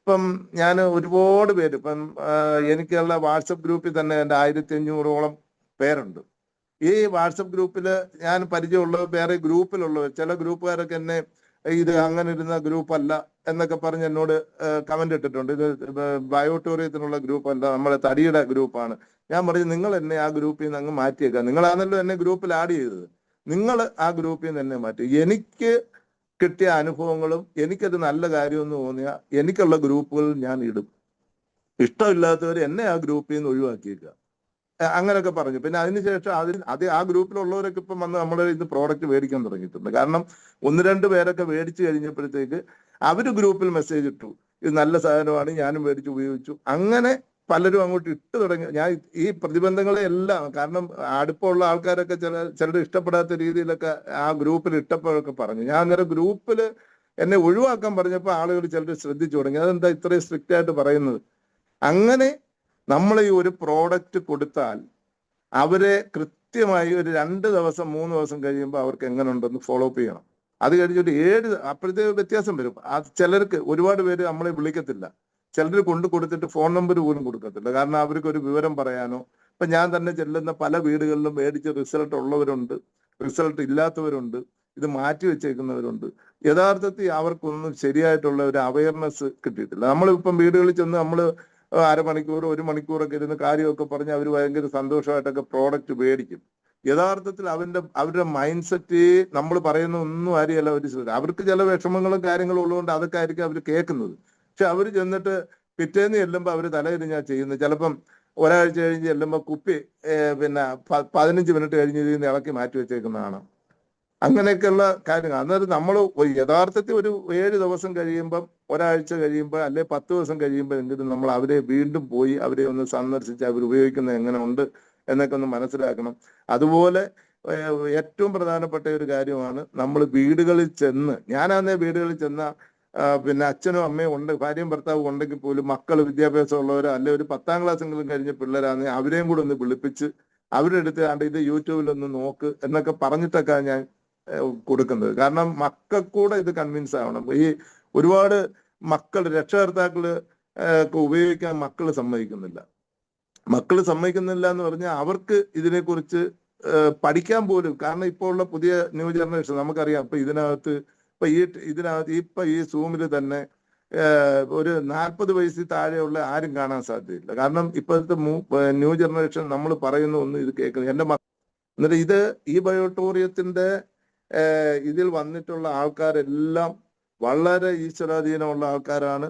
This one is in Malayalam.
ഇപ്പം ഞാൻ ഒരുപാട് പേര് ഇപ്പം എനിക്കുള്ള വാട്സപ്പ് ഗ്രൂപ്പിൽ തന്നെ എൻ്റെ 1500ഓളം പേരുണ്ട്. ഈ വാട്സപ്പ് ഗ്രൂപ്പിൽ ഞാൻ പരിചയമുള്ളത് വേറെ ഗ്രൂപ്പിലുള്ളവർ, ചില ഗ്രൂപ്പുകാരൊക്കെ എന്നെ ഇത് അങ്ങനെ ഇരുന്ന ഗ്രൂപ്പല്ല എന്നൊക്കെ പറഞ്ഞ് എന്നോട് കമന്റ് ഇട്ടിട്ടുണ്ട്. ഇത് ബയോട്ടോറിയത്തിനുള്ള ഗ്രൂപ്പല്ല, നമ്മുടെ തടിയുടെ ഗ്രൂപ്പാണ്. ഞാൻ പറഞ്ഞു, നിങ്ങൾ എന്നെ ആ ഗ്രൂപ്പിൽ നിന്ന് അങ്ങ് മാറ്റിയേക്കാം. നിങ്ങളാണല്ലോ എന്നെ ഗ്രൂപ്പിൽ ആഡ് ചെയ്തത്, നിങ്ങൾ ആ ഗ്രൂപ്പിൽ നിന്ന് എന്നെ മാറ്റി. എനിക്ക് കിട്ടിയ അനുഭവങ്ങളും എനിക്കത് നല്ല കാര്യമെന്ന് തോന്നിയ എനിക്കുള്ള ഗ്രൂപ്പുകൾ ഞാൻ ഇടും. ഇഷ്ടമില്ലാത്തവർ എന്നെ ആ ഗ്രൂപ്പിൽ നിന്ന് ഒഴിവാക്കിയേക്കുക. അങ്ങനെയൊക്കെ പറഞ്ഞു. പിന്നെ അതിനുശേഷം അത് ആ ഗ്രൂപ്പിലുള്ളവരൊക്കെ ഇപ്പം വന്ന് നമ്മുടെ ഇത് പ്രോഡക്റ്റ് മേടിക്കാൻ തുടങ്ങിയിട്ടുണ്ട്. കാരണം 1-2 പേരൊക്കെ മേടിച്ചു കഴിഞ്ഞപ്പോഴത്തേക്ക് അവർ ഗ്രൂപ്പിൽ മെസ്സേജ് ഇട്ടു, ഇത് നല്ല സാധനമാണ്, ഞാനും മേടിച്ച് ഉപയോഗിച്ചു. അങ്ങനെ പലരും അങ്ങോട്ട് ഇട്ട് തുടങ്ങി. ഞാൻ ഈ പ്രതിബന്ധങ്ങളെ എല്ലാം, കാരണം അടുപ്പമുള്ള ആൾക്കാരൊക്കെ ചിലർ ഇഷ്ടപ്പെടാത്ത രീതിയിലൊക്കെ ആ ഗ്രൂപ്പിൽ ഇട്ടപ്പോഴൊക്കെ പറഞ്ഞു. ഞാൻ അന്നേരം ഗ്രൂപ്പിൽ എന്നെ ഒഴിവാക്കാൻ പറഞ്ഞപ്പോൾ ആളുകൾ ചിലർ ശ്രദ്ധിച്ചു തുടങ്ങി, അതെന്താ ഇത്രയും സ്ട്രിക്റ്റ് ആയിട്ട് പറയുന്നത്. അങ്ങനെ നമ്മൾ ഈ ഒരു പ്രോഡക്റ്റ് കൊടുത്താൽ അവരെ കൃത്യമായി ഒരു 2 ദിവസം 3 ദിവസം കഴിയുമ്പോൾ അവർക്ക് എങ്ങനെ ഉണ്ടെന്ന് ഫോളോ അപ്പ് ചെയ്യണം. അത് കഴിഞ്ഞിട്ട് 7 അപ്പോഴത്തെ വ്യത്യാസം വരും. ചിലർക്ക് ഒരുപാട് പേര് നമ്മളെ വിളിക്കത്തില്ല, ചിലർ കൊടുത്തിട്ട് ഫോൺ നമ്പർ പോലും കൊടുക്കത്തില്ല. കാരണം അവർക്ക് ഒരു വിവരം പറയാനോ. ഇപ്പൊ ഞാൻ തന്നെ ചെല്ലുന്ന പല വീടുകളിലും മേടിച്ച് റിസൾട്ട് ഉള്ളവരുണ്ട്, റിസൾട്ട് ഇല്ലാത്തവരുണ്ട്, ഇത് മാറ്റി വെച്ചേക്കുന്നവരുണ്ട്. യഥാർത്ഥത്തിൽ അവർക്കൊന്നും ശരിയായിട്ടുള്ള ഒരു അവയർനെസ് കിട്ടിയിട്ടില്ല. നമ്മളിപ്പം വീടുകളിൽ ചെന്ന് നമ്മൾ അരമണിക്കൂർ 1 മണിക്കൂറൊക്കെ ഇരുന്ന് കാര്യമൊക്കെ പറഞ്ഞ് അവർ ഭയങ്കര സന്തോഷമായിട്ടൊക്കെ പ്രോഡക്റ്റ് മേടിക്കും. യഥാർത്ഥത്തിൽ അവരുടെ മൈൻഡ് സെറ്റ് നമ്മൾ പറയുന്ന ഒന്നും അറിയല്ല. അവർക്ക് ചില വിഷമങ്ങളും കാര്യങ്ങളും ഉള്ളതുകൊണ്ട് അതൊക്കെ ആയിരിക്കും അവർ കേൾക്കുന്നത്. പക്ഷെ അവർ ചെന്നിട്ട് പിറ്റേന്ന് ചെല്ലുമ്പോൾ അവർ തലതിരിഞ്ഞാ ചെയ്യുന്നത്. ചിലപ്പം ഒരാഴ്ച കഴിഞ്ഞ് ചെല്ലുമ്പോൾ കുപ്പി പിന്നെ 15 മിനിറ്റ് കഴിഞ്ഞ് ഇതിൽ ഇളക്കി മാറ്റി വെച്ചേക്കുന്നതാണ്. അങ്ങനെയൊക്കെയുള്ള കാര്യങ്ങൾ. അന്നേരം നമ്മൾ യഥാർത്ഥത്തിൽ ഒരു 7 ദിവസം കഴിയുമ്പം, ഒരാഴ്ച കഴിയുമ്പോൾ, അല്ലെ 10 ദിവസം കഴിയുമ്പോൾ എങ്കിലും നമ്മൾ അവരെ വീണ്ടും പോയി അവരെ ഒന്ന് സന്ദർശിച്ച് അവർ ഉപയോഗിക്കുന്നത് എങ്ങനെ ഉണ്ട് എന്നൊക്കെ ഒന്ന് മനസ്സിലാക്കണം. അതുപോലെ ഏറ്റവും പ്രധാനപ്പെട്ട ഒരു കാര്യമാണ് നമ്മൾ വീടുകളിൽ ചെന്ന്, ഞാനാന്നേ വീടുകളിൽ ചെന്ന പിന്നെ അച്ഛനും അമ്മയും ഉണ്ട്, ഭാര്യയും ഭർത്താവും ഉണ്ടെങ്കിൽ പോലും മക്കൾ വിദ്യാഭ്യാസം ഉള്ളവരോ അല്ലെ ഒരു 10ാം ക്ലാസ്സെങ്കിലും കഴിഞ്ഞ പിള്ളേരാണെങ്കിൽ അവരെയും കൂടെ ഒന്ന് വിളിപ്പിച്ച് അവരുടെ അടുത്ത് ഇത് യൂട്യൂബിലൊന്ന് നോക്ക് എന്നൊക്കെ പറഞ്ഞിട്ടൊക്കെ ഞാൻ കൊടുക്കുന്നത്. കാരണം മക്കൾക്കൂടെ ഇത് കൺവിൻസ് ആവണം. ഈ ഒരുപാട് രക്ഷകർത്താക്കള് ഉപയോഗിക്കാൻ മക്കൾ സമ്മതിക്കുന്നില്ല എന്ന് പറഞ്ഞാൽ അവർക്ക് ഇതിനെക്കുറിച്ച് പഠിക്കാൻ പോലും. കാരണം ഇപ്പോൾ ഉള്ള പുതിയ ന്യൂ ജനറേഷൻ നമുക്കറിയാം. ഇപ്പൊ ഈ സൂമിൽ തന്നെ ഒരു 40 വയസ്സിൽ താഴെയുള്ള ആരും കാണാൻ സാധ്യതയില്ല. കാരണം ഇപ്പോഴത്തെ ന്യൂ ജനറേഷൻ നമ്മൾ പറയുന്ന ഒന്നും ഇത് കേൾക്കുന്നത്. എന്നിട്ട് ഈ ബയോട്ടോറിയത്തിന്റെ ഇതിൽ വന്നിട്ടുള്ള ആൾക്കാരെല്ലാം വളരെ ഈശ്വരാധീനമുള്ള ആൾക്കാരാണ്.